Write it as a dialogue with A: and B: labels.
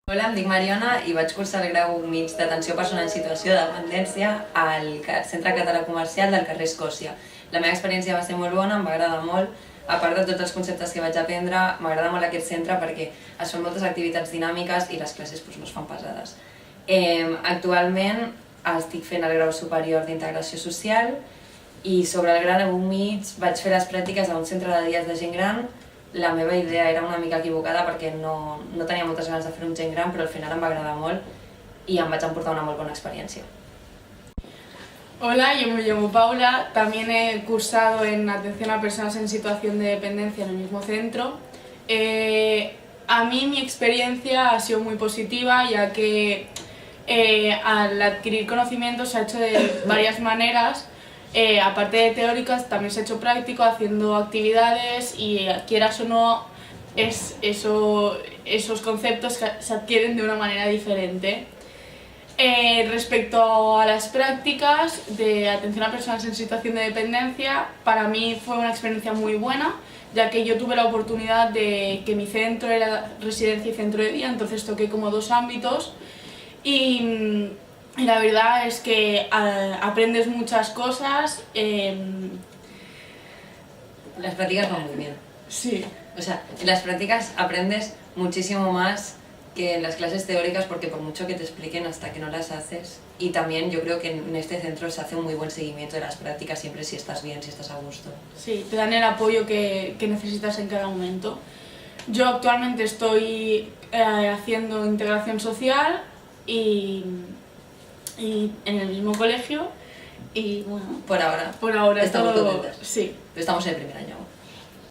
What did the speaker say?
A: Hola, em dic Mariona i vaig cursar el grau mig d'atenció a persones en situació de dependència al Centre Català Comercial del carrer Escòcia. La meva experiència va ser molt bona, em va agradar molt. A part de tots els conceptes que vaig aprendre, m'agrada molt aquest centre perquè es fan moltes activitats dinàmiques i les classes no es fan pesades. Actualment estic fent el grau superior d'integració social i sobre el grau mig vaig fer les pràctiques a un centre de dies de gent gran. La meva idea era una mica equivocada perquè no tenia moltes ganes de fer un gent gran, però al final em va agradar molt i em vaig emportar una molt bona experiencia.
B: Hola, yo me llamo Paula, también he cursado en atención a personas en situación de dependencia en el mismo centro. A mí mi experiencia ha sido muy positiva, ya que al adquirir conocimientos se ha hecho de varias maneras. Aparte de teóricas, también se ha hecho práctico haciendo actividades y quieras o no, esos conceptos se adquieren de una manera diferente. Respecto a las prácticas de atención a personas en situación de dependencia, para mí fue una experiencia muy buena, ya que yo tuve la oportunidad de que mi centro era residencia y centro de día, entonces toqué como dos ámbitos y la verdad es que aprendes muchas cosas.
A: Las prácticas van muy bien.
B: Sí.
A: O sea, en las prácticas aprendes muchísimo más que en las clases teóricas porque por mucho que te expliquen hasta que no las haces. Y también yo creo que en este centro se hace un muy buen seguimiento de las prácticas siempre si estás bien, si estás a gusto.
B: Sí, te dan el apoyo que necesitas en cada momento. Yo actualmente estoy haciendo integración social y en el mismo colegio y bueno,
A: por ahora
B: estamos
A: contentas.
B: Sí.
A: Pero estamos en el primer año.